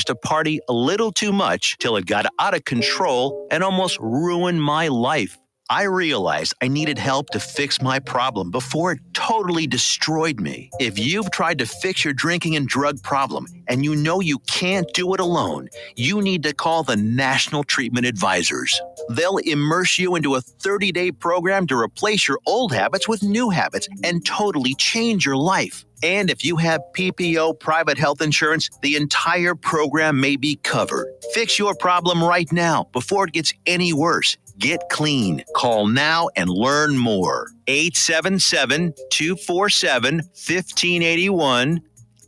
used to party a little too much till it got out of control and almost ruined my life. I realized I needed help to fix my problem before it totally destroyed me. If you've tried to fix your drinking and drug problem and you know you can't do it alone, you need to call the National Treatment Advisors. They'll immerse you into a 30-day program to replace your old habits with new habits and totally change your life. And if you have PPO private health insurance, the entire program may be covered. Fix your problem right now before it gets any worse. Get clean. Call now and learn more. 877-247-1581.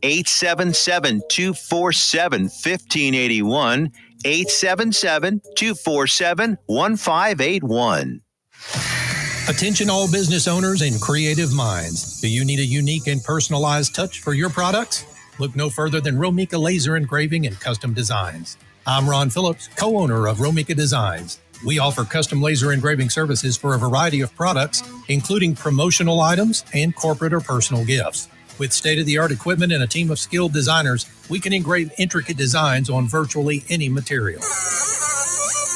877-247-1581. 877-247-1581. Attention all business owners and creative minds. Do you need a unique and personalized touch for your products? Look no further than Romika Laser Engraving and Custom Designs. I'm Ron Phillips, co-owner of Romika Designs. We offer custom laser engraving services for a variety of products, including promotional items and corporate or personal gifts. With state-of-the-art equipment and a team of skilled designers, we can engrave intricate designs on virtually any material.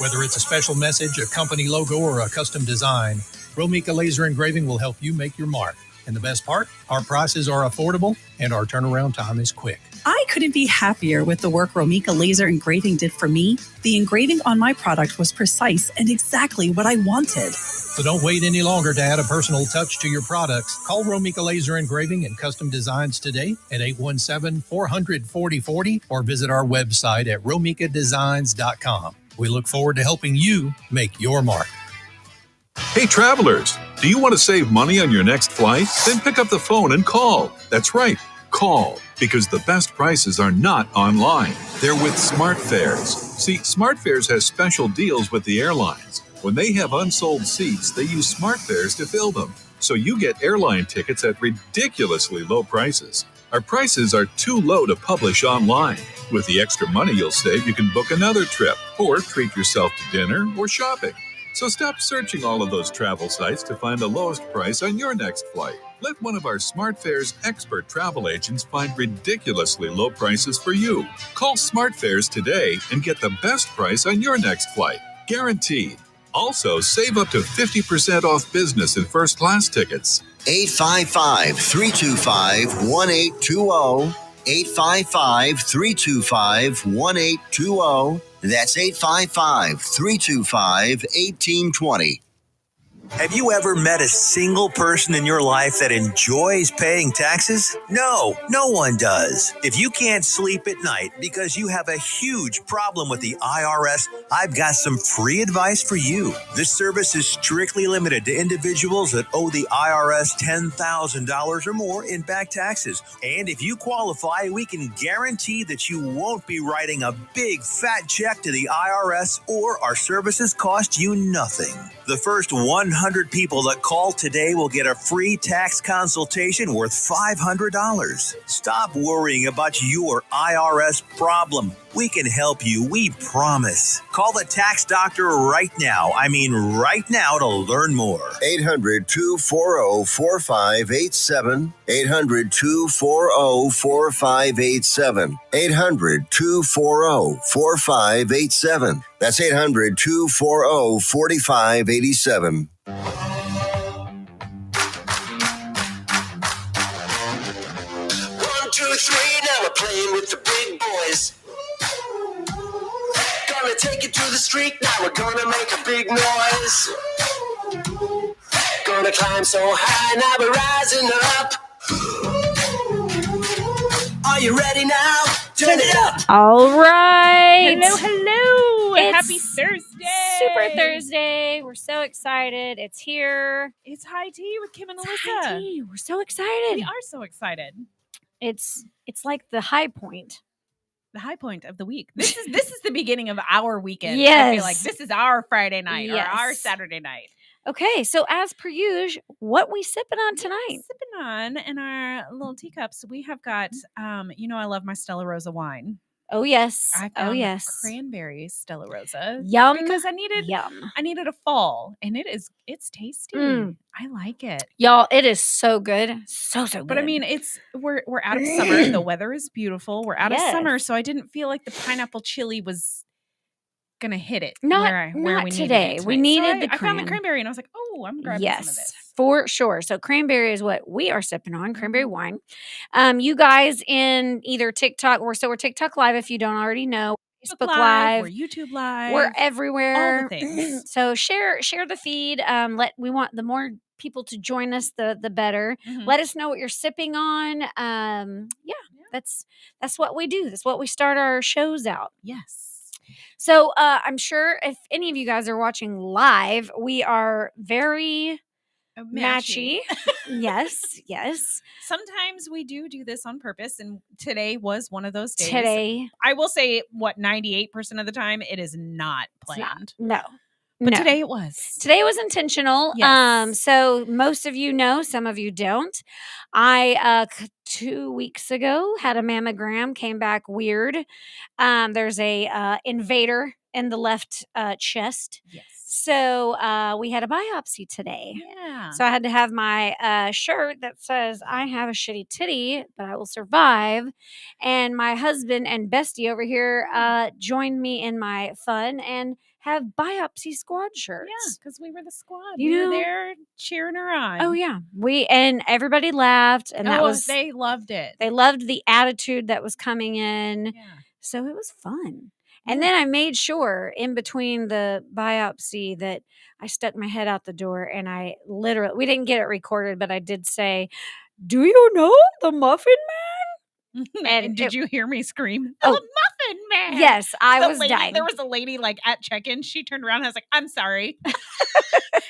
Whether it's a special message, a company logo, or a custom design, Romika Laser Engraving will help you make your mark. And the best part, our prices are affordable and our turnaround time is quick. I couldn't be happier with the work Romika Laser Engraving did for me. The engraving on my product was precise and exactly what I wanted. So don't wait any longer to add a personal touch to your products. Call Romika Laser Engraving and Custom Designs today at 817-400-4040 or visit our website at romikadesigns.com. We look forward to helping you make your mark. Hey travelers, do you want to save money on your next flight? Then pick up the phone and call. That's right, call, because the best prices are not online. They're with SmartFares. See, SmartFares has special deals with the airlines. When they have unsold seats, they use SmartFares to fill them. So you get airline tickets at ridiculously low prices. Our prices are too low to publish online. With the extra money you'll save, you can book another trip or treat yourself to dinner or shopping. So stop searching all of those travel sites to find the lowest price on your next flight. Let one of our SmartFares expert travel agents find ridiculously low prices for you. Call SmartFares today and get the best price on your next flight. Guaranteed. Also, save up to 50% off business and first class tickets. 855-325-1820. 855-325-1820. That's 855-325-1820. Have you ever met a single person in your life that enjoys paying taxes? No one does. If you can't sleep at night because you have a huge problem with the IRS, I've got some free advice for you. This service is strictly limited to individuals that owe the IRS $10,000 or more in back taxes. And if you qualify, we can guarantee that you won't be writing a big fat check to the IRS, or our services cost you nothing. The first 100 people that call today will get a free tax consultation worth $500. Stop worrying about your IRS problem. We can help you, we promise. Call the tax doctor right now. I mean right now, to learn more. 800-240-4587. 800-240-4587. 800-240-4587. That's 800-240-4587. 1, 2, 3, now we're playing with the big boys. Gonna take it to the street, now we're gonna make a big noise. Gonna climb so high, now we're rising up. Are you ready now? Turn it up. All right. Hello. It's Happy Thursday. Super Thursday. We're so excited. It's here. It's high tea with Kim and It's Alyssa. high tea. We're so excited. We are so excited. It's like the high point. The high point of the week. This is the beginning of our weekend. Yes. I feel like this is our Friday night or our Yes. Saturday night. Okay, so as per usual, what we sipping on tonight? Sipping on in our little teacups, we have got, I love my Stella Rosa wine. Oh yes. I Oh found yes. the cranberry Stella Rosa Yum. because I needed Yum. a fall, and it's tasty. Mm. I like it. Y'all, it is so good. So good. But I mean, we're out of summer. The weather is beautiful. We're out of summer, Yes. so I didn't feel like the pineapple chili was gonna hit it Not where we today. needed it We tonight. needed I found the cran. cranberry, and I was like, oh, I'm grabbing some of this. For sure. So cranberry is what we are sipping on, cranberry Mhm. wine. You guys in either TikTok, we're TikTok live if you don't already know, Facebook Live, we're YouTube Live, we're everywhere. all the things. So share the feed. We want the more people to join us, the better. Mhm. Let us know what you're sipping on. That's what we do. That's what we start our shows out. Yes. So I'm sure if any of you guys are watching live, we are very matchy. Yes. Sometimes we do this on purpose, and today was one of those days. Today, I will say, 98% of the time, it is not planned. no. But No. today it was. Today was intentional. Yes. So most of you know, some of you don't. I 2 weeks ago had a mammogram, came back weird. There's a invader in the left chest. Yes. So we had a biopsy today. Yeah. So I had to have my shirt that says, I have a shitty titty, but I will survive. And my husband and bestie over here joined me in my fun and have biopsy squad shirts. Yeah, because we were the squad. You we know? were there cheering her on. Oh, yeah. And everybody laughed. And they loved it. They loved the attitude that was coming in. Yeah. So it was fun. And then I made sure in between the biopsy that I stuck my head out the door and I literally, we didn't get it recorded, but I did say, do you know the Muffin Man? And did you hear me scream? Oh, Muffin Man. Yes, I was dying. There was a lady like at check-in. She turned around and I was like, I'm sorry.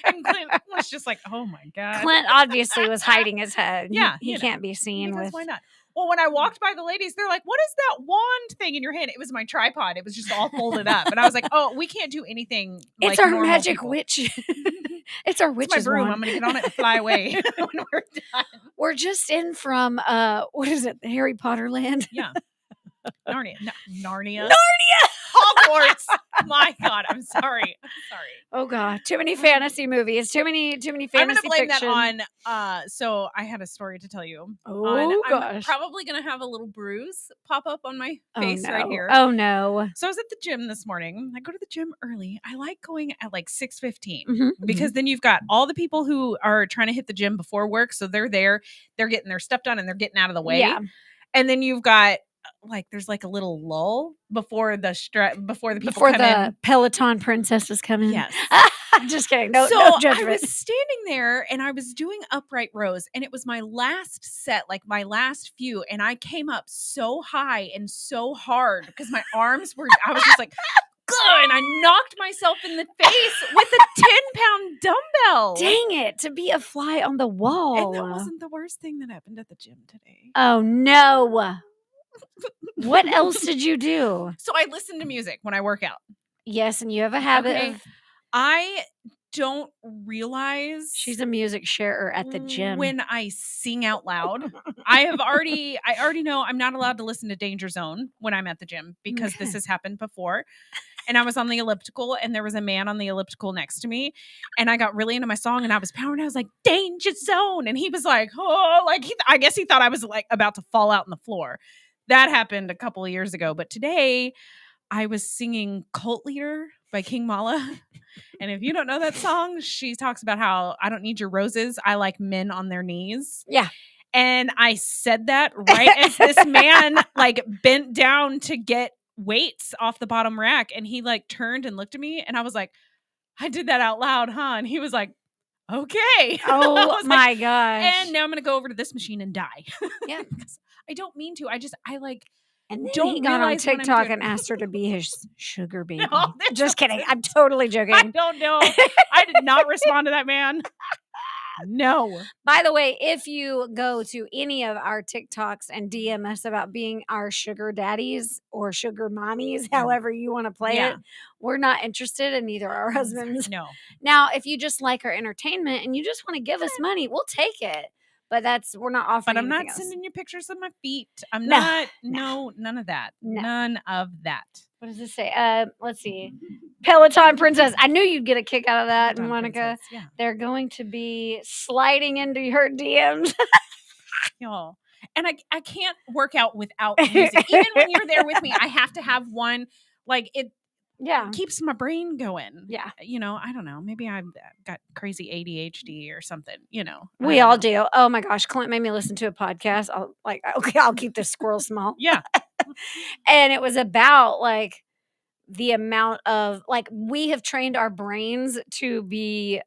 And Clint was just like, oh my God. Clint obviously was hiding his head. Yeah. He can't be seen because with. why not? Well, when I walked by the ladies, they're like, what is that wand thing in your hand? It was my tripod. It was just all folded up. And I was like, oh, we can't do anything. It's like our magic people. witch. It's our witch's It's my broom. wand. I'm going to get on it and fly away when we're done. We're just in from, what is it? Harry Potter land? Yeah. Narnia. Narnia. Narnia. Hogwarts. My God. I'm sorry. Oh God. Too many fantasy movies. Too many fantasy I'm going to blame fiction. that on, so I had a story to tell you. Oh I'm gosh. probably going to have a little bruise pop up on my face no. right here. Oh no. So I was at the gym this morning. I go to the gym early. I like going at like 6:15 Mm-hmm, because then you've got all the people who are trying to hit the gym before work. So they're there, they're getting their stuff done and they're getting out of the way. Yeah. And then you've got there's like a little lull before the people come in. Peloton princesses come in. Yes. I'm just kidding. No, so no I judgment. was standing there and I was doing upright rows and it was my last set, like my last few. And I came up so high and so hard because my arms were, I was just like, and I knocked myself in the face with a 10-pound dumbbell. Dang it, to be a fly on the wall. And that wasn't the worst thing that happened at the gym today. Oh no. What else did you do? So I listen to music when I work out. Yes, and you have a habit of. I don't realize She's a music sharer at the gym. When I sing out loud. I already know I'm not allowed to listen to Danger Zone when I'm at the gym because this has happened before. And I was on the elliptical and there was a man on the elliptical next to me. And I got really into my song and I was powering. I was like, Danger Zone. And he was like, oh, like I guess he thought I was like about to fall out on the floor. That happened a couple of years ago. But today I was singing Cult Leader by King Mala. And if you don't know that song, she talks about how I don't need your roses. I like men on their knees. Yeah. And I said that right as this man like bent down to get weights off the bottom rack. And he like turned and looked at me and I was like, I did that out loud, huh? And he was like, okay. Oh my gosh. And now I'm going to go over to this machine and die. Yeah. I don't mean to. I like. And then don't he got on TikTok and asked her to be his sugar baby. No, just kidding. I'm totally joking. I don't know. I did not respond to that man. No. By the way, if you go to any of our TikToks and DM us about being our sugar daddies or sugar mommies, however you want to play it, we're not interested in either our husbands. No. Now, if you just like our entertainment and you just want to give us money, we'll take it. But we're not offering. But I'm not anything else. sending you pictures of my feet. I'm No, not. no. No, none of that. No. None of that. What does this say? Let's see. Peloton Princess. I knew you'd get a kick out of that, Peloton Monica. Princess, yeah. They're going to be sliding into her DMs. Y'all. And I can't work out without music. Even when you're there with me, I have to have one. Like it keeps my brain going. Yeah. I don't know. Maybe I've got crazy ADHD or something, We all do. Oh my gosh. Clint made me listen to a podcast. I'll keep this squirrel small. Yeah. And it was about like the amount of we have trained our brains to be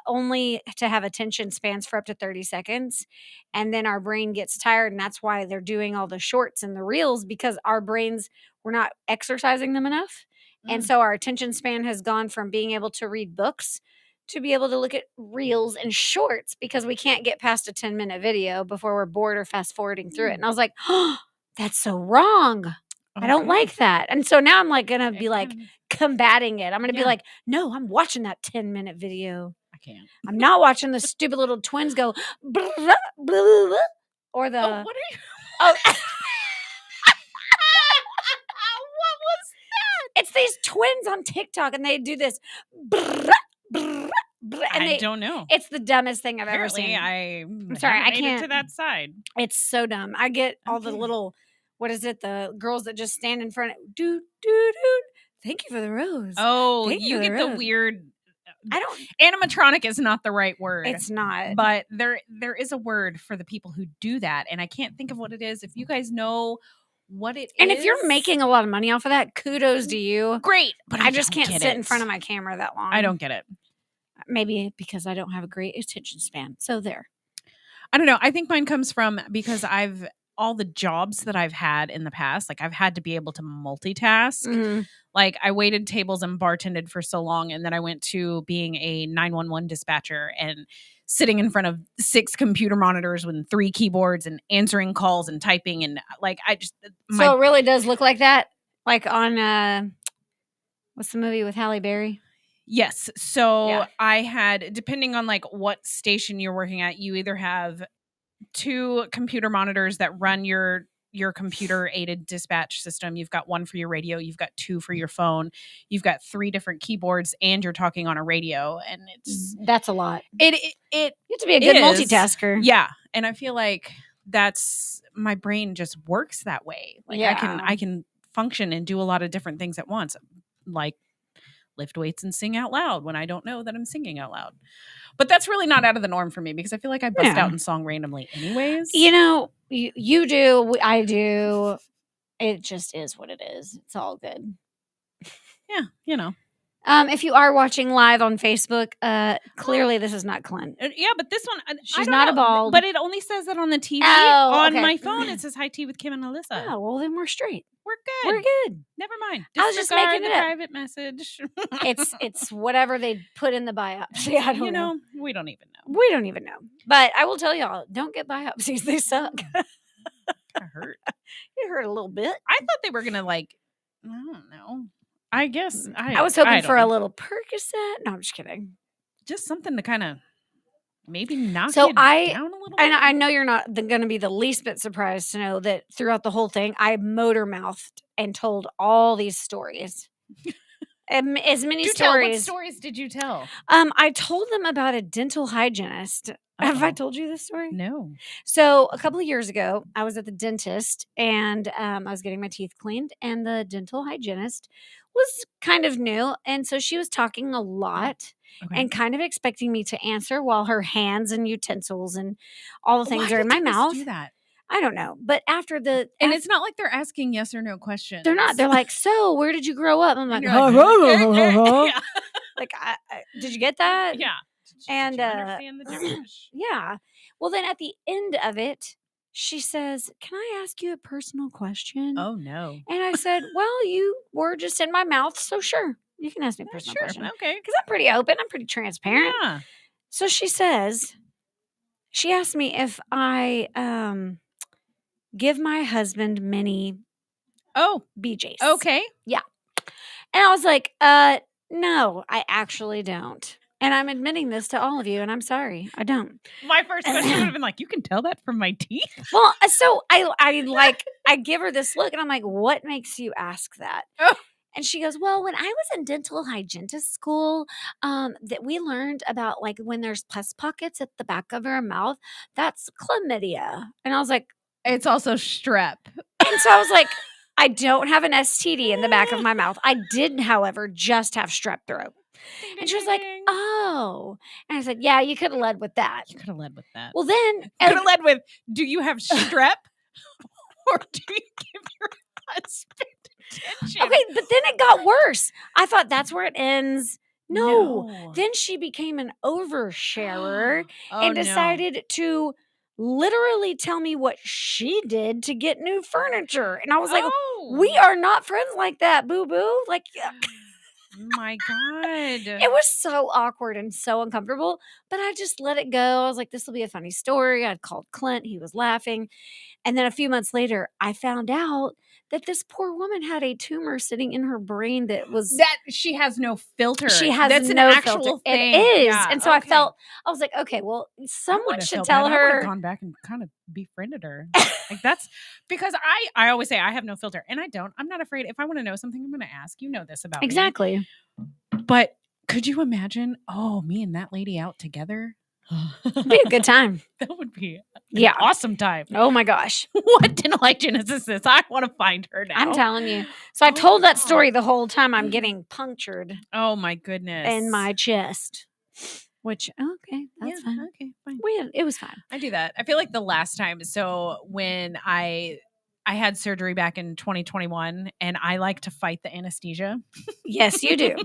only to have attention spans for up to 30 seconds. And then our brain gets tired. And that's why they're doing all the shorts and the reels, because our brains, we're not exercising them enough. And so our attention span has gone from being able to read books to be able to look at reels and shorts, because we can't get past a 10-minute video before we're bored or fast forwarding through it. And I was like, oh, that's so wrong. I don't like that. And so now I'm gonna be combating it. I'm gonna be like, no, I'm watching that 10-minute video. I can't. I'm not watching the stupid little twins go blah, blah, blah, blah, or the what are you? Oh. What was that? It's these twins on TikTok, and they do this. And I don't know. It's the dumbest thing I've Apparently, ever seen. I'm sorry, I made it can't. to that side. It's so dumb. I get all the little, what is it? The girls that just stand in front of, dude. Thank you for the rose. Oh, Thank you get the weird. I don't. Animatronic is not the right word. It's not. But there is a word for the people who do that, and I can't think of what it is. If you guys know what it is, and if you're making a lot of money off of that, kudos to you. Great, but I just can't sit in front of my camera that long. I don't get it. Maybe because I don't have a great attention span. So there. I don't know. I think mine comes from because all the jobs that I've had in the past, I've had to be able to multitask. Mm-hmm. I waited tables and bartended for so long, and then I went to being a 911 dispatcher and sitting in front of 6 computer monitors with 3 keyboards and answering calls and typing, and so it really does look like that, like on what's the movie with Halle Berry? Yes. So I had, depending on what station you're working at, you either have 2 computer monitors that run your computer aided dispatch system. You've got 1 for your radio. You've got 2 for your phone. You've got 3 different keyboards, and you're talking on a radio. And that's a lot. You have to be a good multitasker. Yeah. And I feel like that's, my brain just works that way. I can function and do a lot of different things at once. Like lift weights and sing out loud when I don't know that I'm singing out loud. But that's really not out of the norm for me, because I feel like I bust out in song randomly anyways. You do, I do. It just is what it is. It's all good. Yeah, if you are watching live on Facebook, clearly this is not Clint. Yeah, but this one, she's not a bald. But it only says that on the TV. Okay. My phone, it says high tea with Kim and Alyssa. Oh, well, then we're straight. We're good. We're good. Never mind. I was just making the it up. private message. It's whatever they put in the biopsy. I don't know. We don't even know. We don't even know. But I will tell y'all, don't get biopsies. They suck. It hurt. It hurt a little bit. I thought they were gonna I don't know. I guess I was hoping for a little Percocet. No, I'm just kidding. Just something to kind of maybe knock so you down a little bit. And I know you're not going to be the least bit surprised to know that throughout the whole thing, I motor mouthed and told all these stories. As many stories. What stories did you tell? I told them about a dental hygienist. Have I told you this story? No. So a couple of years ago, I was at the dentist, and I was getting my teeth cleaned, and the dental hygienist was kind of new. And so she was talking a lot and kind of expecting me to answer while her hands and utensils and all the things are in my mouth. Do that? I don't know. But after and it's not like they're asking yes or no questions. They're not. They're like, so where did you grow up? I'm like, like, did you get that? Yeah. And did you understand the gibberish? Yeah. Well, then at the end of it, she says, can I ask you a personal question? Oh, no. And I said, well, you were just in my mouth, so sure. You can ask me a personal question. Okay. Because I'm pretty open. I'm pretty transparent. Yeah. So she asked me if I give my husband many BJs. Okay. Yeah. And I was like, no, I actually don't. And I'm admitting this to all of you, and I'm sorry. I don't. My first question would have been like, you can tell that from my teeth? Well, so I give her this look, and I'm like, what makes you ask that? Oh. And she goes, well, when I was in dental hygienist school, that we learned about like when there's pus pockets at the back of our mouth, that's chlamydia. And I was like, It's also strep. and so I was like, I don't have an STD in the back of my mouth. I did, however, just have strep throat. Ding, And ding, she was ding, like, ding. oh. And I said, yeah, you could have led with that. You could have led with that. Well, then, You could have led with, do you have strep? Or do you give your husband attention? okay, but then it got worse. I thought that's where it ends. No. Then she became an oversharer Oh, and no. decided to literally tell me what she did to get new furniture. And I was like, we are not friends like that, boo-boo. Like, my God. it was so awkward and so uncomfortable, but I just let it go. I was like, this will be a funny story. I'd called Clint. He was laughing. And then a few months later, I found out that this poor woman had a tumor sitting in her brain that was that she has no filter. She has That's no an actual filter. thing. It is. Yeah, And so I was like, okay, well, someone should tell I would her. have gone back and kind of befriended her. Like that's because I always say I have no filter, and I don't. I'm not afraid. If I want to know something, I'm going to ask. You know this about Exactly. me. But could you imagine? Oh, me and that lady out together. It'd be a good time. That would be an awesome time. Oh my gosh. What dental hygienist is this? I want to find her now. I'm telling you. So I told that story the whole time I'm getting punctured Oh my goodness. in my chest. Which, okay, that's fine. Okay, fine. It was fine. I do that. I feel like the last time. So when I had surgery back in 2021, and I like to fight the anesthesia. Yes, you do.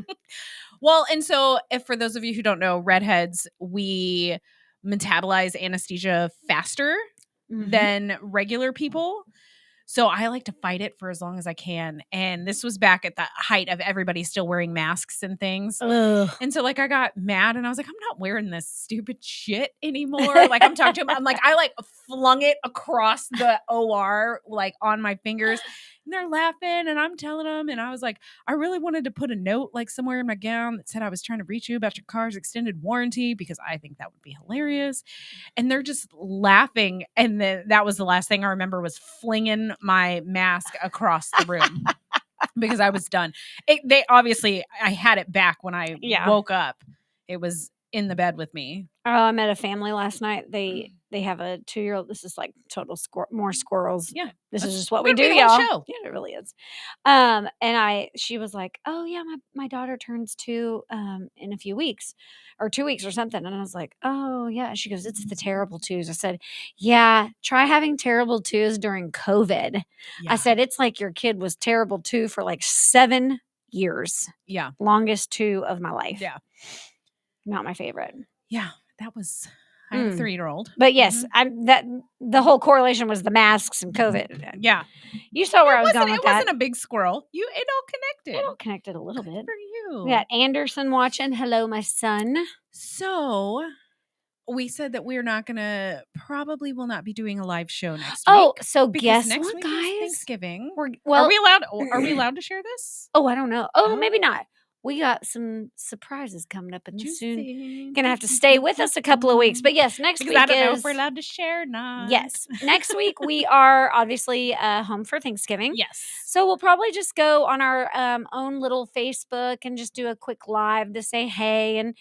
Well, and so if for those of you who don't know, redheads, we metabolize anesthesia faster than regular people. So I like to fight it for as long as I can. And this was back at the height of everybody still wearing masks and things. Ugh. And so like I got mad and I was like, I'm not wearing this stupid shit anymore. Like I'm talking to him. I'm like, I like flung it across the OR, like on my fingers. And they're laughing and I'm telling them. And I was like, I really wanted to put a note like somewhere in my gown that said I was trying to reach you about your car's extended warranty because I think that would be hilarious. And they're just laughing. And then that was the last thing I remember was flinging my mask across the room because I was done. I had it back when I woke up. It was in the bed with me. Oh, I met a family last night. They have a 2-year-old. This is like total more squirrels. Yeah. This is just what we do, be the y'all. whole show. Yeah, it really is. She was like, oh yeah, my daughter turns 2 in a few weeks or 2 weeks or something. And I was like, oh yeah. She goes, it's the terrible twos. I said, yeah, try having terrible twos during COVID. Yeah. I said, it's like your kid was terrible 2 for like 7 years. Yeah. Longest 2 of my life. Yeah. Not my favorite. Yeah. That was, I have a 3-year-old. But yes, the whole correlation was the masks and COVID. Yeah. You saw where I was going with that. It wasn't a big squirrel. It all connected. It all connected a little bit. For you. We got Anderson watching. Hello, my son. So we said that we're not going to, probably will not be doing a live show next week. Oh, so because guess next what, week guys? is Thanksgiving. Well, are we allowed to share this? Oh, I don't know. Oh, maybe not. We got some surprises coming up in the soon. Gonna have to stay with us a couple of weeks. But yes, next week I don't know if we're allowed to share or not. Yes. Next week we are obviously home for Thanksgiving. Yes. So we'll probably just go on our own little Facebook and just do a quick live to say hey and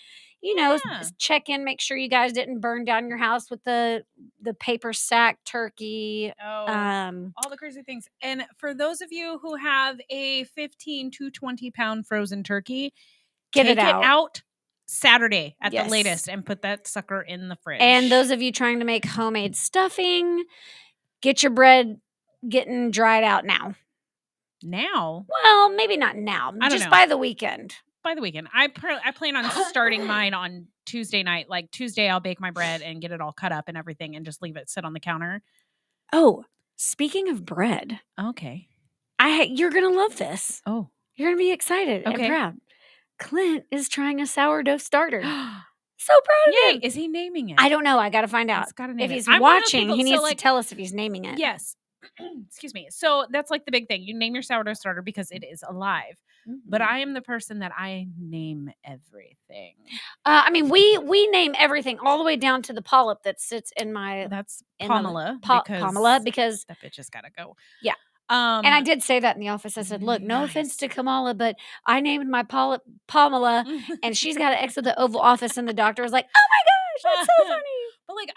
check in, make sure you guys didn't burn down your house with the paper sack turkey. All the crazy things. And for those of you who have a 15 to 20 pound frozen turkey, take it out Saturday at Yes. the latest and put that sucker in the fridge. And those of you trying to make homemade stuffing, get your bread getting dried out now. Now? Well, maybe not now. I don't just know. by the weekend. By the weekend. I plan on starting mine on Tuesday night. Like Tuesday, I'll bake my bread and get it all cut up and everything and just leave it sit on the counter. Oh, speaking of bread. Okay. You're going to love this. Oh. You're going to be excited and proud. Clint is trying a sourdough starter. So proud of him. Is he naming it? I don't know. I got to find out. He's gotta name if it. he's I'm one of those watching, people- he so, needs like- to tell us if he's naming it. Yes. excuse me. So that's like the big thing. You name your sourdough starter because it is alive. But I am the person that I name everything. I mean, we name everything all the way down to the polyp that sits in my That's in the- Pamela. Pamela, because that bitch has got to go. Yeah. And I did say that in the office. I said, look, no offense to Kamala, but I named my polyp Pamela, and she's got to exit the Oval Office, and the doctor was like, oh my gosh, that's so funny. But like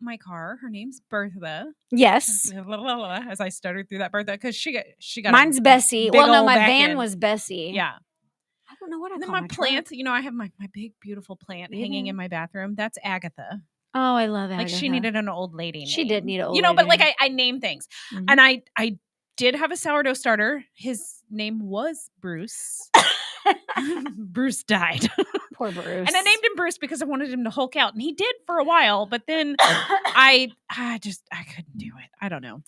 my car, her name's Bertha. Yes. As I stuttered through that Bertha, because she got Mine's Bessie. big Well, no, ol' my back van end. was Bessie. Yeah. I don't know what I And then call my truck. plant, I have my big beautiful plant hanging in my bathroom. That's Agatha. Oh, I love that. Like she needed an old lady She name. did need an old but lady like I name things. And I did have a sourdough starter. His name was Bruce. Bruce died. Poor Bruce. And I named him Bruce because I wanted him to Hulk out. And he did for a while, but then I couldn't do it. I don't know.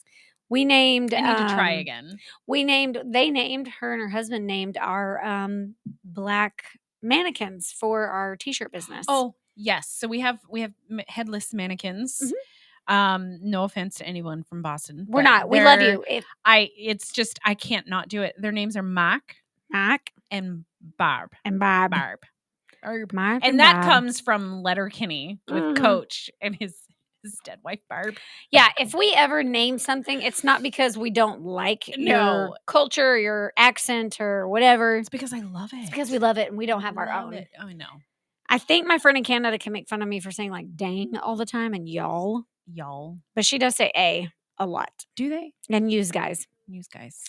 We named I need to try again. They named her and her husband named our black mannequins for our t-shirt business. Oh, yes. So we have headless mannequins. No offense to anyone from Boston. We're not. We love you. It's just I can't not do it. Their names are Mac and Barb. And Barb. Mark and that Barb. Comes from Letterkenny with Coach and his dead wife Barb. Yeah, if we ever name something, it's not because we don't like your culture, your accent, or whatever. It's because I love it. It's because we love it and we don't have our own. It. Oh, I know. I think my friend in Canada can make fun of me for saying like dang all the time and y'all. But she does say a lot. Do they? And use guys. You guys.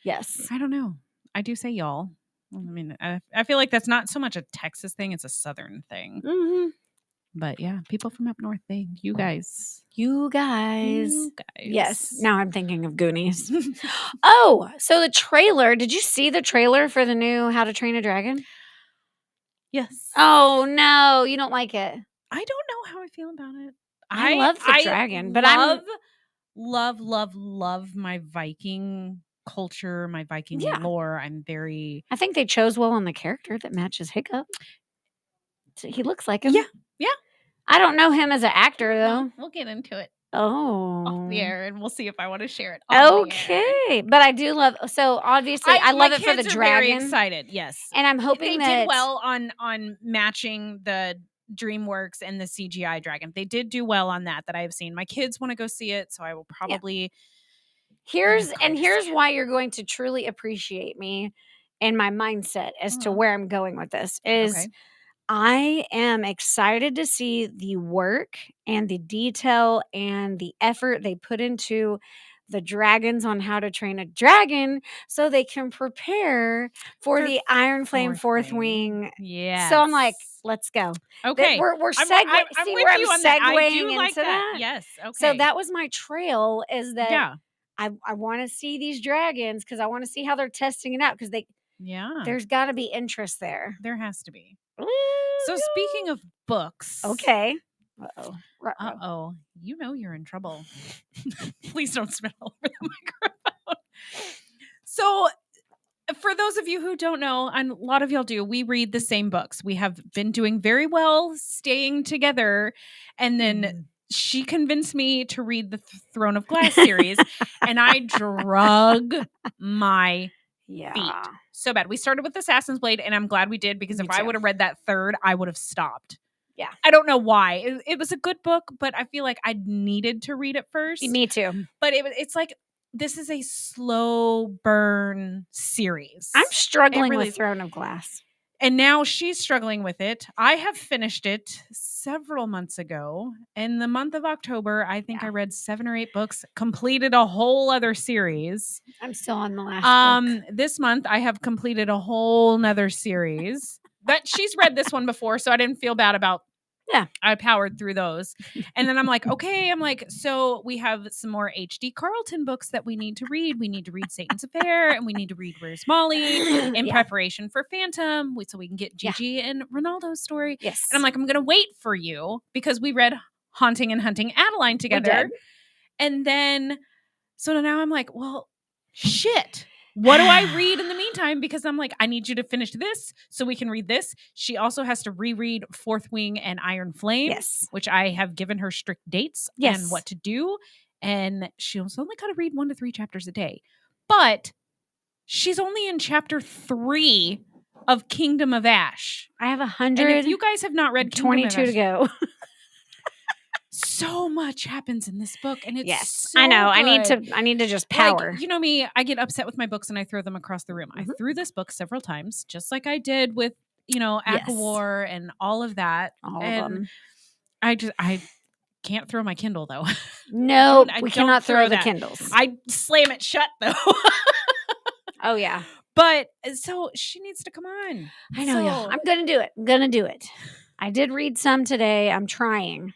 Yes. I don't know. I do say y'all. I mean, I feel like that's not so much a Texas thing. It's a Southern thing. Mm-hmm. But yeah, people from up north, you guys. Yes. Now I'm thinking of Goonies. Oh, so the trailer. Did you see the trailer for the new How to Train a Dragon? Yes. Oh, no. You don't like it. I don't know how I feel about it. I love the dragon, but I love my Viking culture, my Viking lore. I think they chose well on the character that matches Hiccup. So he looks like him. Yeah. I don't know him as an actor, though. We'll get into it off the air, and we'll see if I want to share it. Okay, but I do love. So obviously, I love it for the dragon. Very excited, yes, and I'm hoping they did well on matching the DreamWorks and the CGI dragon. They did do well on that I have seen. My kids want to go see it, so I will probably. Here's why you're going to truly appreciate me and my mindset as to where I'm going with this is. Okay. I am excited to see the work and the detail and the effort they put into the dragons on How to Train a Dragon so they can prepare for the Iron Flame Fourth Wing. Yeah. So I'm like, let's go. Okay. We're segueing. I'm segueing like into that. Yes. Okay. So that was my trail is that I want to see these dragons because I want to see how they're testing it out because there's got to be interest there. There has to be. So speaking of books. Okay. Uh-oh. You know you're in trouble. Please don't spit all over the microphone. So for those of you who don't know, and a lot of y'all do, we read the same books. We have been doing very well staying together. And then she convinced me to read the Throne of Glass series. And I drug my feet so bad. We started with Assassin's Blade, and I'm glad we did because if I would have read that third, I would have stopped. Yeah. I don't know why. It was a good book, but I feel like I needed to read it first. Me too. But it's like this is a slow burn series. I'm struggling with Throne of Glass. And now she's struggling with it. I have finished it several months ago. In the month of October, I think I read 7 or 8 books, completed a whole other series. I'm still on the last book. This month, I have completed a whole nother series. But she's read this one before, so I didn't feel bad about I powered through those. And then I'm like, okay, so we have some more H.D. Carlton books that we need to read. We need to read Satan's Affair, and we need to read Where's Molly in preparation for Phantom, so we can get Gigi and Ronaldo's story. Yes. And I'm like, I'm going to wait for you because we read Haunting and Hunting Adeline together. And then, so now I'm like, well, shit. What do I read in the meantime? Because I'm like, I need you to finish this so we can read this. She also has to reread Fourth Wing and Iron Flame, Yes. which I have given her strict dates and what to do. And she's only got to read 1 to 3 chapters a day. But she's only in chapter 3 of Kingdom of Ash. I have And if you guys have not read Kingdom 22 of to go. so much happens in this book, and it's Yes, so I know. good. I need to just power. Like, you know me, I get upset with my books and I throw them across the room. I threw this book several times, just like I did with, ACWAR and all of that. All and of them. I can't throw my Kindle though. No, I we don't cannot throw the that. Kindles. I slam it shut though. Oh yeah. But so she needs to come on. I know. Yeah. I'm gonna do it. I'm gonna do it. I did read some today. I'm trying.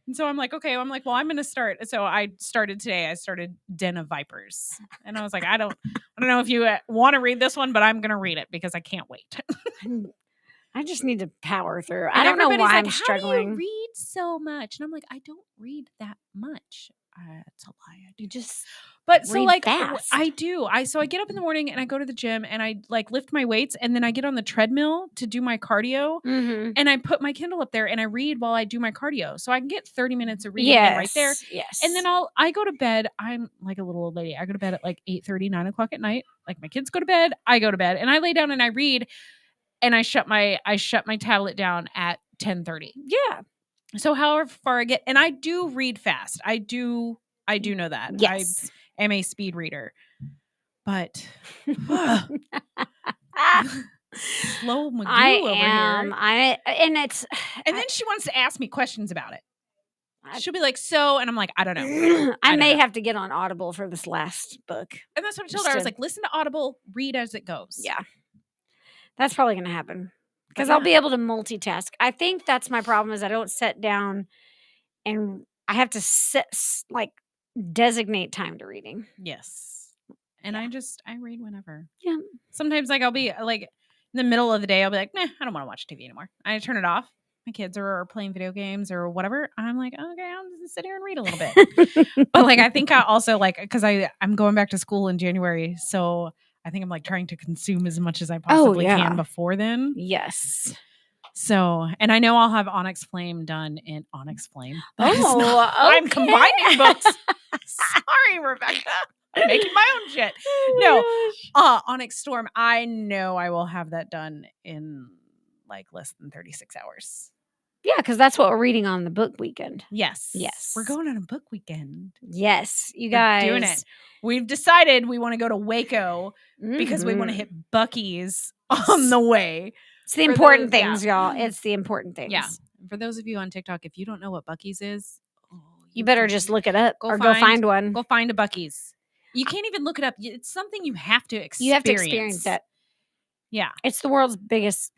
And so I'm like, okay, well, I'm going to start. So I started today. I started Den of Vipers. And I was like, I don't know if you want to read this one, but I'm going to read it because I can't wait. I just need to power through. And I don't know why like, I'm struggling. How do you read so much? And I'm like, I don't read that much. It's a lie. I do. You just But so read like fast. I do. So I get up in the morning and I go to the gym and I like lift my weights and then I get on the treadmill to do my cardio and I put my Kindle up there and I read while I do my cardio. So I can get 30 minutes of reading in right there. Yes. And then I go to bed. I'm like a little old lady. I go to bed at like 8:30, 9 o'clock at night. Like my kids go to bed. I go to bed and I lay down and I read and I shut my tablet down at 10:30. Yeah. So however far I get, and I do read fast. I do know that. Yes. I am a speed reader. But slow Magoo over here. And then she wants to ask me questions about it. She'll be like, so, and I'm like, I don't know. I may have to get on Audible for this last book. And that's what I told her. I was like, listen to Audible, read as it goes. Yeah. That's probably going to happen. Because I'll be able to multitask. I think that's my problem is I don't sit down and I have to designate time to reading. Yes. And I read whenever. Yeah. Sometimes I'll be like in the middle of the day, I'll be like, nah, I don't want to watch TV anymore. I turn it off. My kids are playing video games or whatever. I'm like, okay, I'm just gonna sit here and read a little bit. But like, I think I also because I'm going back to school in January. So I think I'm like trying to consume as much as I possibly can before then. Yes. So, and I know I'll have Onyx Flame done in Onyx Flame. Okay. I'm combining books. Sorry, Rebecca. I'm making my own shit. Onyx Storm. I know I will have that done in like less than 36 hours. Yeah, because that's what we're reading on the book weekend. Yes. Yes. We're going on a book weekend. Yes. You guys. We're doing it. We've decided we want to go to Waco because we want to hit Buc-ee's on the way. It's the important things, y'all. It's the important things. Yeah. For those of you on TikTok, if you don't know what Buc-ee's is, you better just look it up go find one. Go find a Buc-ee's. You can't even look it up. It's something you have to experience. You have to experience it. Yeah. It's the world's biggest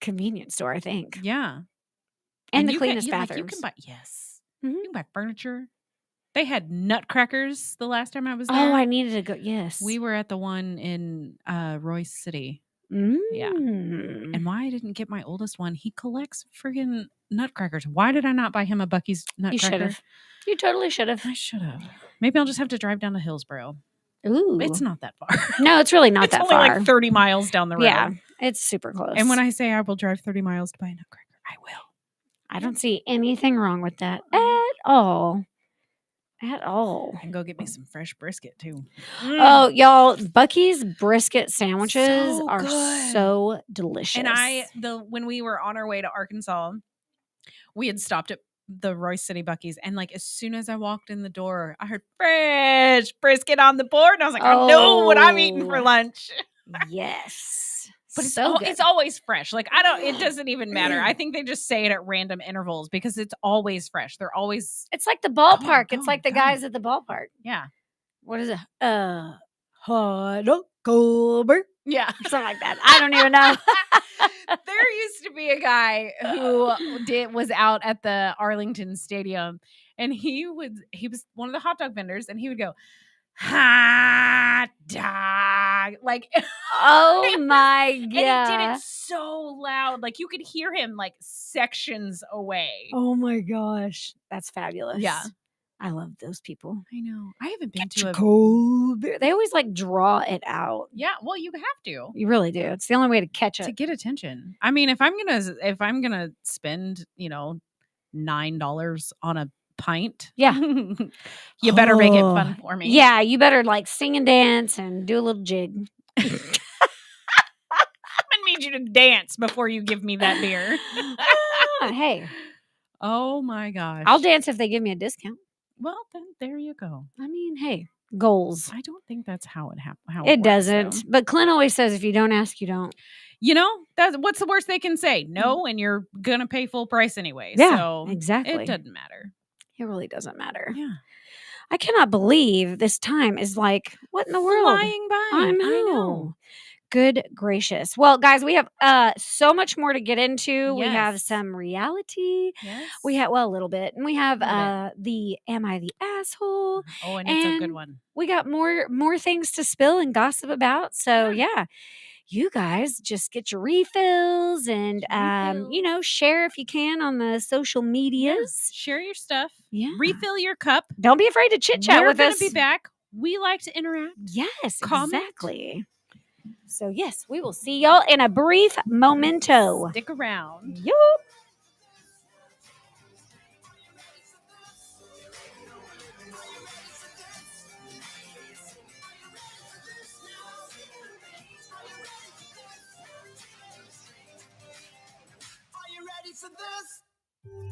convenience store, I think. Yeah. And the cleanest bathrooms. You can buy, you can buy furniture. They had nutcrackers the last time I was there. Oh, I needed to go. Yes. We were at the one in Royce City. Yeah. Mm. And why I didn't get my oldest one, he collects friggin' nutcrackers. Why did I not buy him a Buc-ee's nutcracker? You should have. You totally should have. I should have. Maybe I'll just have to drive down to Hillsboro. Ooh. It's not that far. No, it's really not that far. It's only like 30 miles down the road. Yeah, it's super close. And when I say I will drive 30 miles to buy a nutcracker, I will. I don't see anything wrong with that at all. At all. And go get me some fresh brisket too. Oh, y'all, Buc-ee's brisket sandwiches are good. so delicious. And when we were on our way to Arkansas, we had stopped at the Royce City Buc-ee's, and like as soon as I walked in the door, I heard fresh brisket on the board, and I was like, I know what I'm eating for lunch. Yes. But so it's always fresh. Like it doesn't even matter. I think they just say it at random intervals because it's always fresh. They're always. It's like the ballpark. It's like the guys at the ballpark. Yeah. What is it? Hot October. Yeah. Something like that. I don't even know. There used to be a guy who was out at the Arlington Stadium, and he was one of the hot dog vendors, and he would go, hot dog, like, oh my god, and he did it so loud, like you could hear him like sections away. Oh my gosh, that's fabulous. Yeah. I love those people. I know. I haven't been Get to your a cold beer. They always like draw it out. Yeah, well, you have to You really do. It's the only way to catch to it. get attention. I mean, if I'm gonna spend, $9 on a pint, Yeah. you better make it fun for me. Yeah, you better like sing and dance and do a little jig. I'm gonna need you to dance before you give me that beer. Hey, Oh my gosh. I'll dance if they give me a discount. Well, then there you go. I mean, hey, goals. I don't think that's how it happens. It doesn't. But Clint always says if you don't ask, you don't. What's the worst they can say? No, and you're gonna pay full price anyway. Yeah, so exactly. It doesn't matter. It really doesn't matter. Yeah. I cannot believe this time is like, what in the world? Flying by. I know. Good gracious. Well, guys, we have so much more to get into. We have Yes. some reality. Yes. We have, well, a little bit. And we have Little the Am I the Asshole? Oh, and it's a good and one. We got more things to spill and gossip about. So yeah, you guys just get your refills and share if you can on the social medias. Share your stuff. Yeah. Refill your cup. Don't be afraid to chit chat with us. We're gonna be back. We like to interact. Yes, Comment. exactly. So yes, we will see y'all in a brief momento. Stick around. Yup.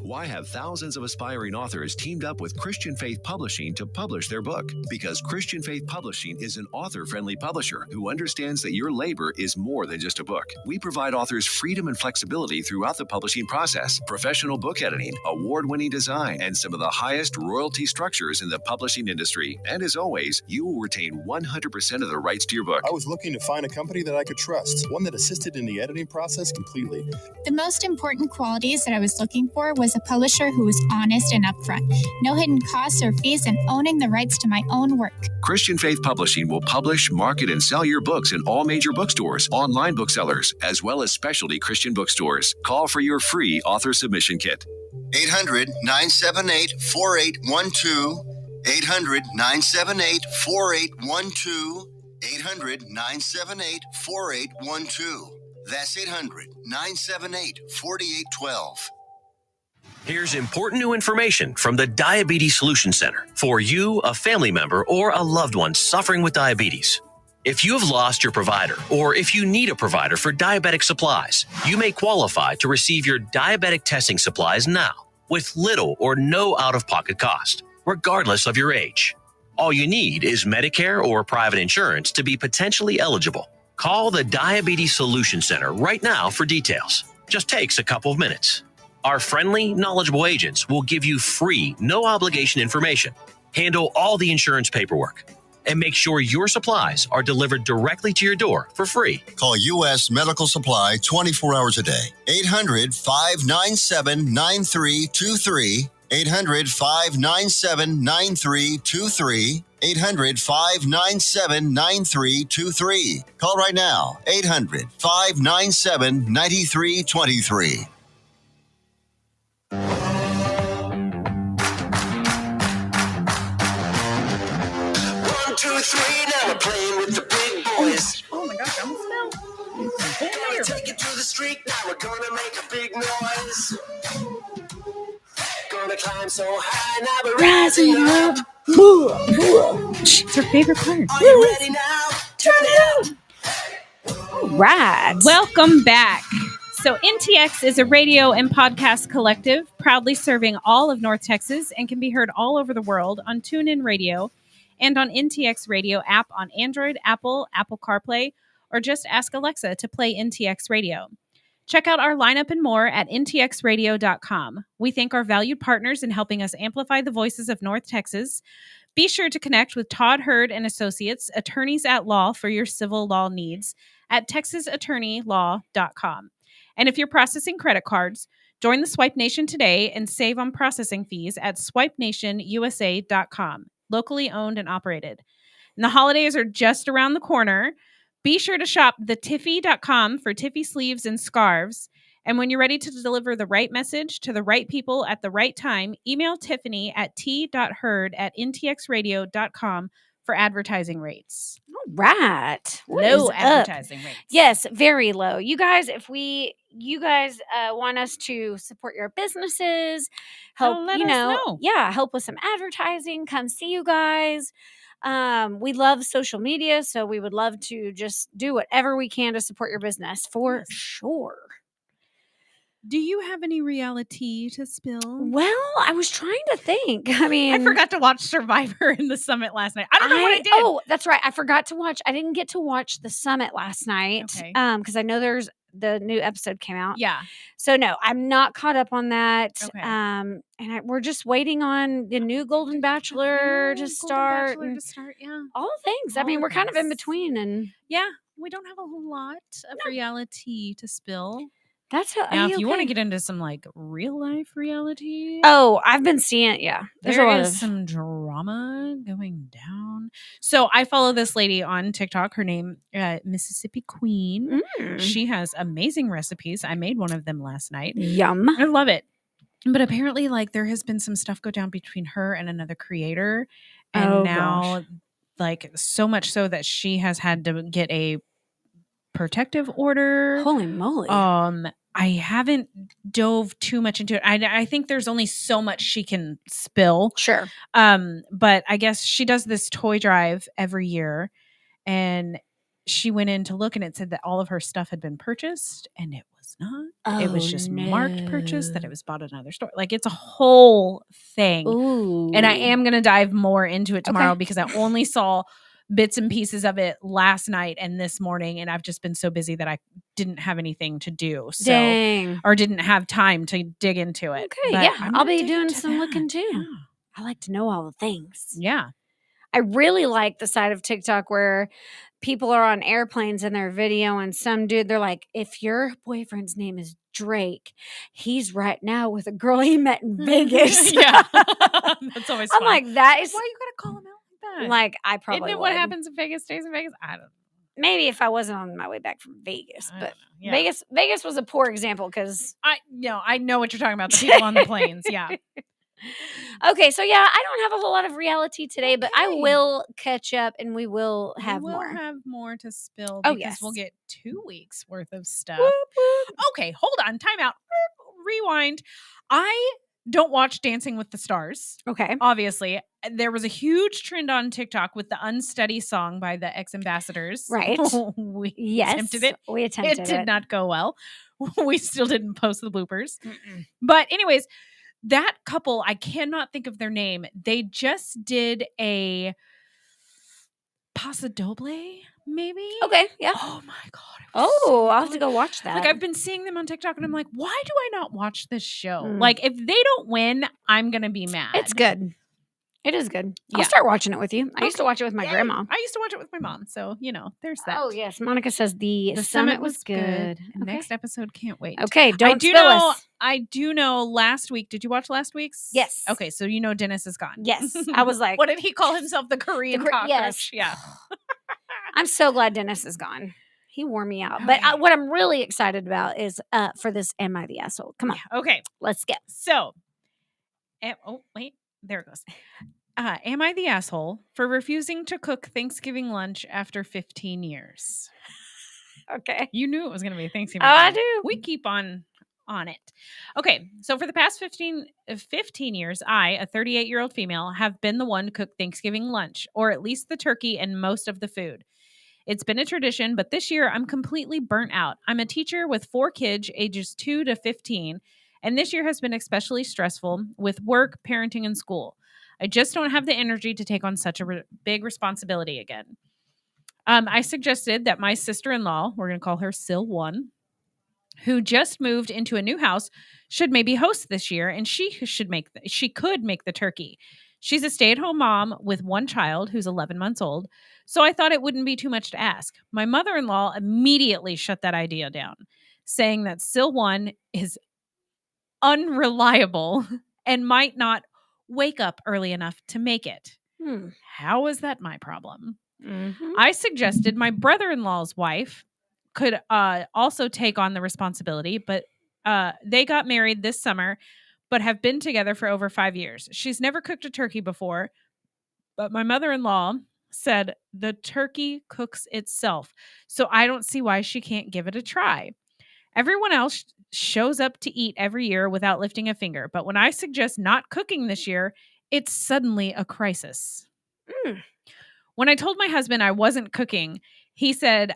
Why have thousands of aspiring authors teamed up with Christian Faith Publishing to publish their book? Because Christian Faith Publishing is an author-friendly publisher who understands that your labor is more than just a book. We provide authors freedom and flexibility throughout the publishing process, professional book editing, award-winning design, and some of the highest royalty structures in the publishing industry. And as always, you will retain 100% of the rights to your book. I was looking to find a company that I could trust, one that assisted in the editing process completely. The most important qualities that I was looking for was a publisher who was honest and upfront, no hidden costs or fees, and owning the rights to my own work. Christian Faith Publishing will publish, market, and sell your books in all major bookstores, online booksellers, as well as specialty Christian bookstores. Call for your free author submission kit. 800-978-4812. 800-978-4812. 800-978-4812. That's 800-978-4812. Here's important new information from the Diabetes Solution Center for you, a family member, or a loved one suffering with diabetes. If you have lost your provider, or if you need a provider for diabetic supplies, you may qualify to receive your diabetic testing supplies now with little or no out-of-pocket cost, regardless of your age. All you need is Medicare or private insurance to be potentially eligible. Call the Diabetes Solution Center right now for details. Just takes a couple of minutes. Our friendly, knowledgeable agents will give you free, no-obligation information, handle all the insurance paperwork, and make sure your supplies are delivered directly to your door for free. Call U.S. Medical Supply 24 hours a day. 800-597-9323. 800-597-9323. 800-597-9323. Call right now. 800-597-9323. 1, 2, 3, now we're playing with the big boys. Oh my gosh, I'm still. Gonna take it to the street, now we're gonna make a big noise. Gonna climb so high, now we're rising up. It's her favorite part. Are you ready now? Turn it up. Right. Welcome back. So NTX is a radio and podcast collective proudly serving all of North Texas and can be heard all over the world on TuneIn Radio and on NTX Radio app on Android, Apple CarPlay, or just ask Alexa to play NTX Radio. Check out our lineup and more at ntxradio.com. We thank our valued partners in helping us amplify the voices of North Texas. Be sure to connect with Todd Hurd and Associates, attorneys at law for your civil law needs at texasattorneylaw.com. And if you're processing credit cards, join the Swipe Nation today and save on processing fees at swipenationusa.com, locally owned and operated. And the holidays are just around the corner. Be sure to shop thetiffy.com for Tiffy sleeves and scarves And when you're ready to deliver the right message to the right people at the right time, email Tiffany at t.herd@ntxradio.com for advertising rates. All right. What Low is up? advertising rates. Yes, very low. You guys, if you guys want us to support your businesses, help, let us know. Yeah, help with some advertising, come see you guys. We love social media, so we would love to just do whatever we can to support your business for sure. Do you have any reality to spill? Well, I was trying to think. I mean, I forgot to watch Survivor in the Summit last night. I don't know what I did. Oh, that's right. I forgot to watch. I didn't get to watch the Summit last night. Okay. Because I know the new episode came out. Yeah. So no, I'm not caught up on that. Okay. And we're just waiting on the new Golden Bachelor to start. Yeah. All things. All I mean, the we're kind of in things. between, and Yeah, we don't have a whole lot of reality to spill. that's how. Now, if you want to get into some like real life reality, Oh, I've been seeing it. Yeah, there's a there lot is of some drama going down. So I follow this lady on TikTok. Her name, Mississippi Queen. She has amazing recipes. I made one of them last night. Yum. I love it. But apparently, like, there has been some stuff go down between her and another creator. And now, like, so much so that she has had to get a protective order. Holy moly. I haven't dove too much into it. I think there's only so much she can spill. Sure. But I guess she does this toy drive every year, and she went in to look, and it said that all of her stuff had been purchased, and it was not. It was just marked purchase, that it was bought at another store. Like, it's a whole thing. Ooh. And I am going to dive more into it tomorrow because I only saw bits and pieces of it last night and this morning, and I've just been so busy that I didn't have anything to do. So, Dang. or didn't have time to dig into it. Okay, But yeah. I'm I'll gonna be dig doing into some that. looking too. Yeah. I like to know all the things. Yeah. I really like the side of TikTok where people are on airplanes in their video, and some dude, they're like, if your boyfriend's name is Drake, he's right now with a girl he met in Vegas. Yeah. That's always I'm fun. like, that is why you gotta call him out like that? like, I probably Isn't it what would. happens in Vegas stays in Vegas? I don't know. Maybe if I wasn't on my way back from Vegas, I but don't know. Yeah. Vegas was a poor example because I know what you're talking about. The people on the planes. Yeah. okay, so yeah, I don't have a whole lot of reality today, but I Okay. will catch up and we will have We'll more. have more to spill Oh, because yes. we'll get 2 weeks worth of stuff. Whoop, whoop. Okay, hold on. Time out. Rewind. I don't watch Dancing with the Stars. Okay. Obviously, there was a huge trend on TikTok with the Unsteady song by the Ex-Ambassadors. Right. We Yes. attempted it. We attempted It did not go well. We still didn't post the bloopers. But anyways, that couple, I cannot think of their name. They just did a Paso Doble, maybe? Okay, yeah. Oh my God. Oh, I'll have to go watch that. Like, I've been seeing them on TikTok and I'm like, why do I not watch this show? Mm. Like, if they don't win, I'm going to be mad. It's good. It is good. Yeah. I'll start watching it with you. I used to watch it with my Yay. grandma. I used to watch it with my mom. So, there's that. Oh, yes. Monica says the summit was good. Okay. Next episode, can't wait. Okay, don't I do spill know, us. I do know last week. Did you watch last week's? Yes. Okay, so Dennis is gone. Yes. I was like, what did he call himself? The Korean cockroach? Yes. Yeah. I'm so glad Dennis is gone. He wore me out. But what I'm really excited about is for this Am I the Asshole? Come on. Yeah, okay. Let's go. So, oh, wait. There it goes. Am I the asshole for refusing to cook Thanksgiving lunch after 15 years? Okay. You knew it was going to be Thanksgiving. Oh, I lunch. do. We keep on it. Okay. So for the past 15 years, I, a 38-year-old female, have been the one to cook Thanksgiving lunch, or at least the turkey and most of the food. It's been a tradition, but this year I'm completely burnt out. I'm a teacher with 4 kids, ages 2 to 15, and this year has been especially stressful with work, parenting, and school. I just don't have the energy to take on such a big responsibility again. I suggested that my sister-in-law, we're going to call her Sil 1, who just moved into a new house, should maybe host this year, and she could make the turkey. She's a stay-at-home mom with 1 child who's 11 months old, so I thought it wouldn't be too much to ask. My mother-in-law immediately shut that idea down, saying that Sil 1 is unreliable and might not wake up early enough to make it. How is that my problem? Mm-hmm. I suggested my brother-in-law's wife could also take on the responsibility, but They got married this summer, but have been together for over 5 years. She's never cooked a turkey before, but my mother-in-law said the turkey cooks itself. So I don't see why she can't give it a try. Everyone else shows up to eat every year without lifting a finger. But when I suggest not cooking this year, it's suddenly a crisis. When I told my husband I wasn't cooking, he said,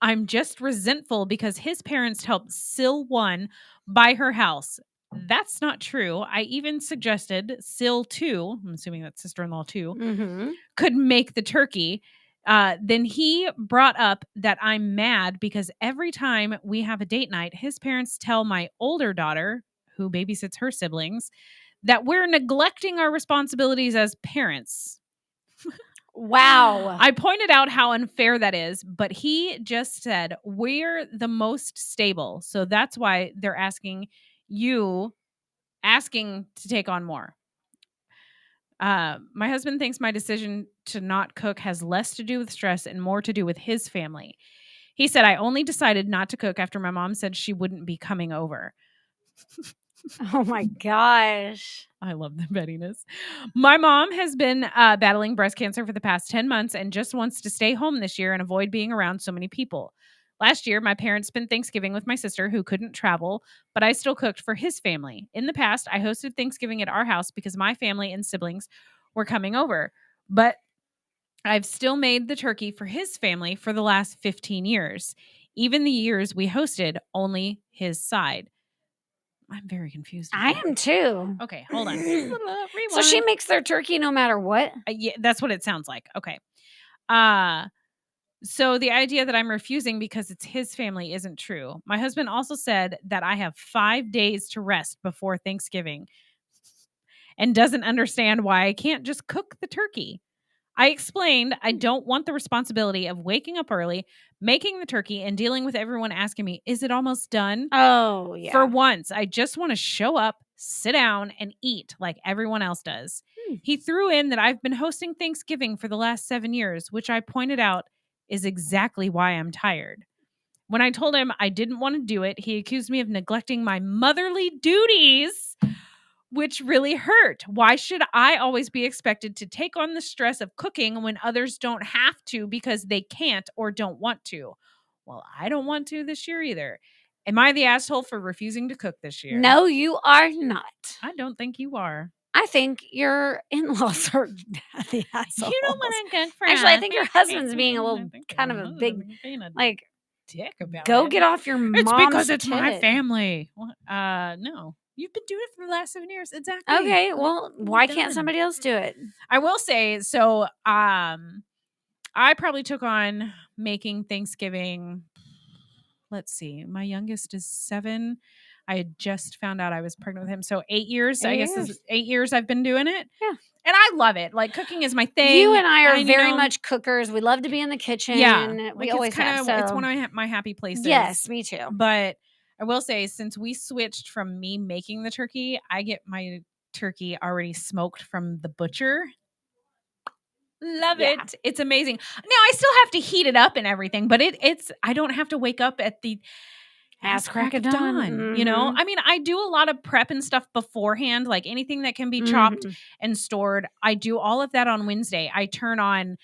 I'm just resentful because his parents helped Sil 1 buy her house. That's not true. I even suggested Sil 2, I'm assuming that's sister-in-law 2, could make the turkey. Then he brought up that I'm mad because every time we have a date night, his parents tell my older daughter, who babysits her siblings, that we're neglecting our responsibilities as parents. Wow. I pointed out how unfair that is, but he just said, we're the most stable. So that's why they're asking to take on more. My husband thinks my decision to not cook has less to do with stress and more to do with his family. He said, I only decided not to cook after my mom said she wouldn't be coming over. Oh my gosh. I love the pettiness. My mom has been battling breast cancer for the past 10 months and just wants to stay home this year and avoid being around so many people. Last year, my parents spent Thanksgiving with my sister who couldn't travel, but I still cooked for his family. In the past, I hosted Thanksgiving at our house because my family and siblings were coming over, but I've still made the turkey for his family for the last 15 years. Even the years we hosted, only his side. I'm very confused. I am too. Okay, hold on. So she makes their turkey no matter what? Yeah, that's what it sounds like. Okay. So the idea that I'm refusing because it's his family isn't true. My husband also said that I have 5 days to rest before Thanksgiving and doesn't understand why I can't just cook the turkey. I explained I don't want the responsibility of waking up early, making the turkey, and dealing with everyone asking me, is it almost done? Oh, yeah. For once, I just want to show up, sit down, and eat like everyone else does. He threw in that I've been hosting Thanksgiving for the last 7 years, which I pointed out is exactly why I'm tired. When I told him I didn't want to do it, he accused me of neglecting my motherly duties, which really hurt. Why should I always be expected to take on the stress of cooking when others don't have to because they can't or don't want to? Well, I don't want to this year either. Am I the asshole for refusing to cook this year? No, you are not. I don't think you are. I think your in-laws are the assholes. You don't want to cook for Actually, I us. think your husband's being a little kind of a big, like, dick about go it. get off your mom's It's because it's my tit. family. No. You've been doing it for the last 7 years. Exactly. Okay, well, why can't somebody else do it? I will say, so I probably took on making Thanksgiving. Let's see. My youngest is 7. I had just found out I was pregnant with him. So 8 years, I guess is 8 years I've been doing it. Yeah. And I love it. Like cooking is my thing. You and I are very much cookers. We love to be in the kitchen. Yeah. We Like always have. So. It's one of my happy places. Yes, me too. But I will say, since we switched from me making the turkey, I get my turkey already smoked from the butcher. Love it. It's amazing. Now I still have to heat it up and everything, but it's I don't have to wake up at the ass crack of dawn. Mm-hmm. You know, I mean, I do a lot of prep and stuff beforehand, like anything that can be chopped and stored. I do all of that on Wednesday. I turn on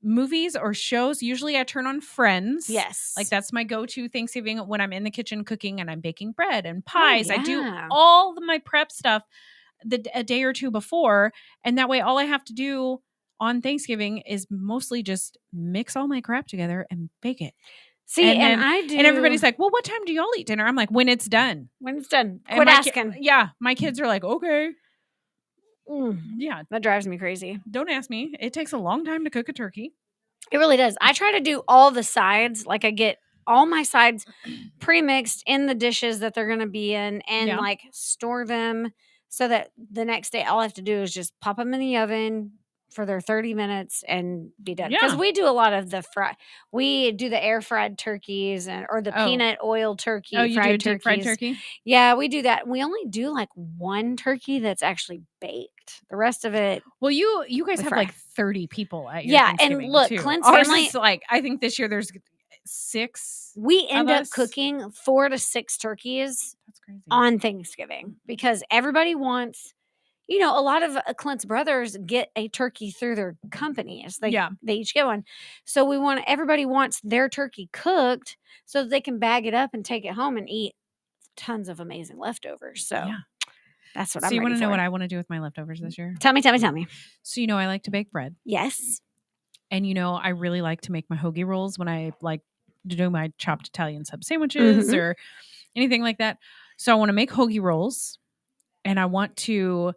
movies or shows. Usually I turn on Friends. Yes. Like that's my go-to Thanksgiving when I'm in the kitchen cooking and I'm baking bread and pies. Oh, yeah. I do all of my prep stuff a day or two before. And that way all I have to do on Thanksgiving is mostly just mix all my crap together and bake it. See, and I do. And everybody's like, well, what time do y'all eat dinner? I'm like, when it's done. When it's done. And Quit asking. Yeah. My kids are like, okay. Yeah. That drives me crazy. Don't ask me. It takes a long time to cook a turkey. It really does. I try to do all the sides. Like I get all my sides pre-mixed in the dishes that they're going to be in and like store them so that the next day all I have to do is just pop them in the oven for their 30 minutes and be done. Because we do a lot of the we do the air fried turkeys or the peanut oil turkey. Oh, you fried do deep fried turkey? Yeah, we do that. We only do like one turkey that's actually baked. The rest of it. Well, you guys have like 30 people at your Thanksgiving, and look, too. Clint's Ours family. is like, I think this year there's 6. We end of up us. cooking 4 to 6 turkeys crazy. on Thanksgiving because everybody wants, a lot of Clint's brothers get a turkey through their companies. They each get one. So everybody wants their turkey cooked so that they can bag it up and take it home and eat tons of amazing leftovers. So that's what I'm ready for. So you want to know what I want to do with my leftovers this year? Tell me. So I like to bake bread. Yes. And I really like to make my hoagie rolls when I like to do my chopped Italian sub sandwiches or anything like that. So I want to make hoagie rolls and I want to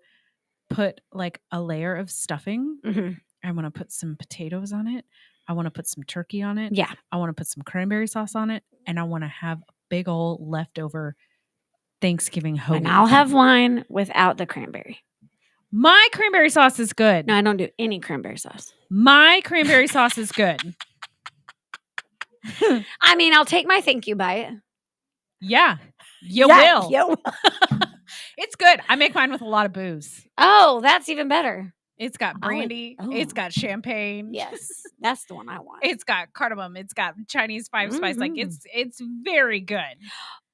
put like a layer of stuffing. I want to put some potatoes on it. I want to put some turkey on it. Yeah. I want to put some cranberry sauce on it. And I want to have a big old leftover Thanksgiving hoagie. And I'll have wine without the cranberry. My cranberry sauce is good. No, I don't do any cranberry sauce. My cranberry sauce is good. I mean, I'll take my thank you bite. Yeah. You will. You will. It's good. I make mine with a lot of booze. Oh, that's even better. It's got brandy. It's got champagne. Yes, that's the one I want. It's got cardamom. It's got Chinese 5-spice. Like it's very good.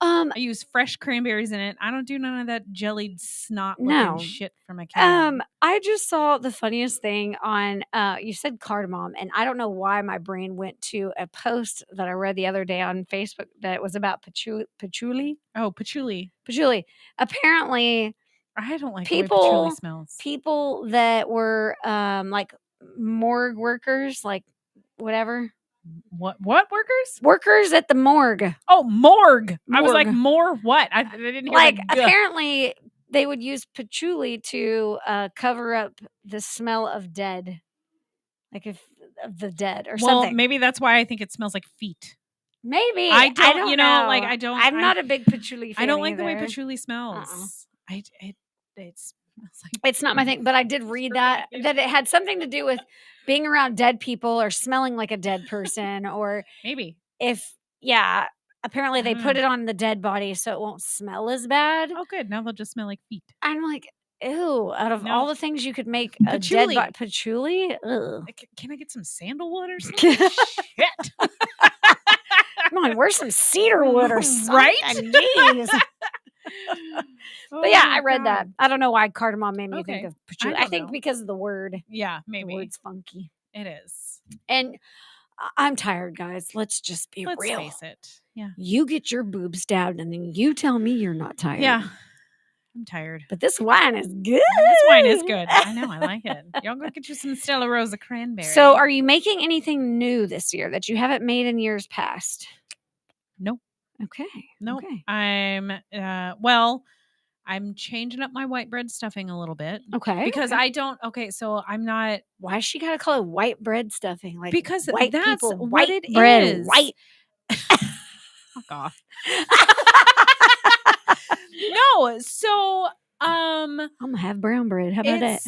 I use fresh cranberries in it. I don't do none of that jellied snot looking shit from a can. I just saw the funniest thing on you said cardamom, and I don't know why my brain went to a post that I read the other day on Facebook that was about patchouli. Oh, patchouli. Patchouli. Apparently, I don't like the way patchouli smells. People that were like morgue workers, like whatever. What workers? Workers at the morgue. Oh, morgue. I was like, more what? I didn't hear like that. apparently they would use patchouli to cover up the smell of dead. Like of the dead or something. Well, maybe that's why I think it smells like feet. Maybe. I don't know. Like I don't. I'm not a big patchouli fan. I don't like either. the way patchouli smells. It smells like it's not my thing, but I did read that it had something to do with being around dead people or smelling like a dead person, or maybe apparently they put it on the dead body so it won't smell as bad. Oh, good. Now they'll just smell like feet. I'm like, ew! Out of all the things you could make patchouli. A dead body, patchouli. Ugh. Can I get some sandalwood or something? Shit! Come on, where's some cedar wood or something? Right? Jeez. But yeah, I read that. I don't know why cardamom made me think of patchouli. I think because of the word. Yeah, maybe. The word's funky. It is. And I'm tired, guys. Let's just be real. Let's face it. Yeah. You get your boobs stabbed and then you tell me you're not tired. Yeah. I'm tired. But this wine is good. This wine is good. I know. I like it. Y'all go get you some Stella Rosa cranberry. So are you making anything new this year that you haven't made in years past? No. Okay. No. Okay. I'm changing up my white bread stuffing a little bit. Okay. Because I don't. Okay, so I'm not. Why she gotta call it white bread stuffing? Like because white that's people, what white it bread, is. White. Fuck off. No. So I'm gonna have brown bread. How about that?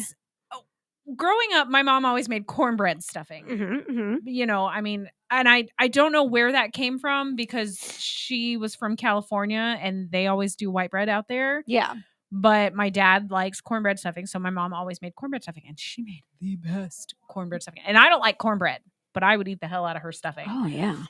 Growing up, my mom always made cornbread stuffing. I mean, and I don't know where that came from because she was from California and they always do white bread out there. Yeah. But my dad likes cornbread stuffing, so my mom always made cornbread stuffing, and she made the best cornbread stuffing. And I don't like cornbread, but I would eat the hell out of her stuffing. Oh, yeah.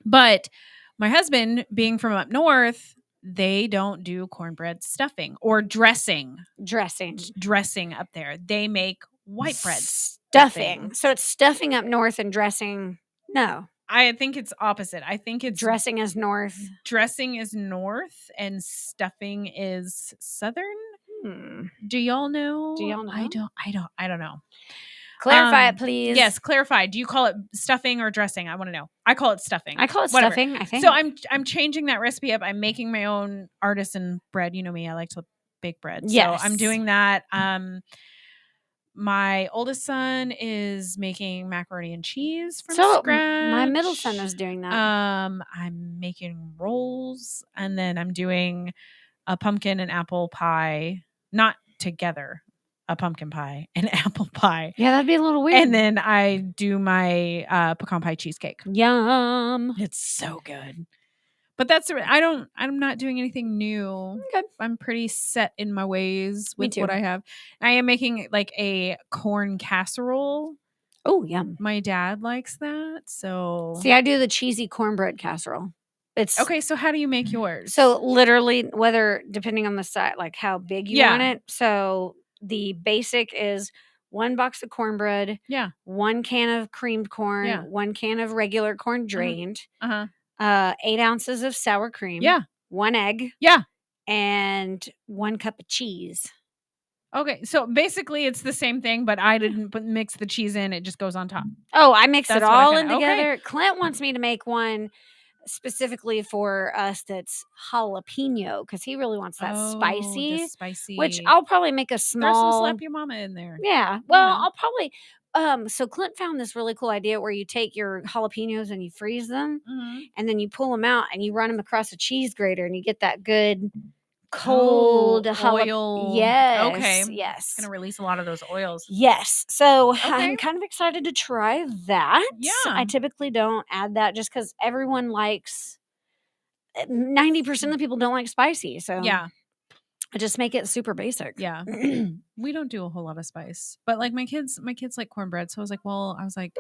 But my husband, being from up north, they don't do cornbread stuffing or dressing. Dressing up there. They make white bread stuffing. So it's stuffing up north and dressing. No. I think it's opposite. I think it's dressing is north. Dressing is north and stuffing is southern. Do y'all know? I don't know. Clarify it, please. Yes, clarify. Do you call it stuffing or dressing? I want to know. I call it stuffing. I call it stuffing, I think. So I'm changing that recipe up. I'm making my own artisan bread. You know me. I like to bake bread. Yes. So I'm doing that. My oldest son is making macaroni and cheese from scratch. My middle son is doing that. I'm making rolls, and then I'm doing a pumpkin and apple pie, not together. A pumpkin pie and apple pie. Yeah, that'd be a little weird. And then I do my pecan pie cheesecake. Yum. It's so good. But I'm not doing anything new. Okay. I'm pretty set in my ways with what I have. I am making like a corn casserole. Oh, yum. My dad likes that. So see, I do the cheesy cornbread casserole. It's Okay, so how do you make yours? So literally, whether depending on the size, like how big you want it. So the basic is 1 box of cornbread, 1 can of creamed corn, 1 can of regular corn drained, 8 ounces of sour cream, 1 egg, and 1 cup of cheese. Okay, so basically it's the same thing, but I didn't mix the cheese in. It just goes on top. Oh, I mix That's it what I all kinda- in together. okay. Clint wants me to make one specifically for us that's jalapeno because he really wants that The spicy, which spicy. I'll probably make a There's some small. slap your mama in there. Yeah, well, I'll probably. So Clint found this really cool idea where you take your jalapenos and you freeze them, and then you pull them out and you run them across a cheese grater, and you get that good cold oil. Yes, Okay. yes, It's gonna release a lot of those oils. yes. So Okay. I'm kind of excited to try that. Yeah. I typically don't add that just because everyone likes. 90% of the people don't like spicy, so Yeah. I just make it super basic. Yeah. We don't do a whole lot of spice. But like my kids like cornbread. So I was like,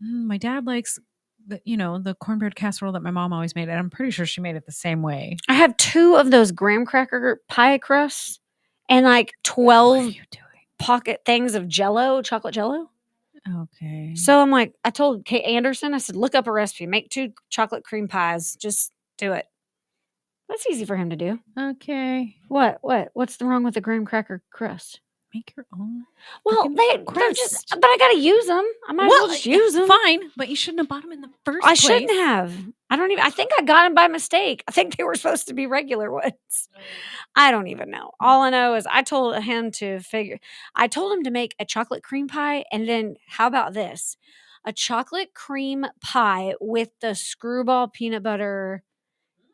my dad likes the cornbread casserole that my mom always made. And I'm pretty sure she made it the same way. I have 2 of those graham cracker pie crusts and like 12 pocket things of Jello, chocolate Jello. Okay. So I'm like, I told Kate Anderson, I said, look up a recipe, make 2 chocolate cream pies, just do it. That's easy for him to do. Okay. What's wrong with the graham cracker crust? Make your own. Well, they're just, but I gotta use them. I might as well just use them. Fine, but you shouldn't have bought them in the first I place. shouldn't have. I think I got them by mistake. I think they were supposed to be regular ones. I don't even know. All I know is I told him to make a chocolate cream pie. And then how about this? A chocolate cream pie with the screwball peanut butter,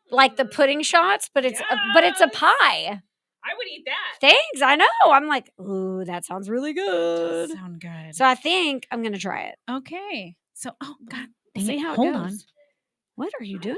like the pudding shots, but it's a pie. I would eat that. Thanks. I know. I'm like, ooh, that sounds really good. Does sound good. So I think I'm going to try it. Okay. So, oh God. We'll see how it Hold goes. on. What are you doing?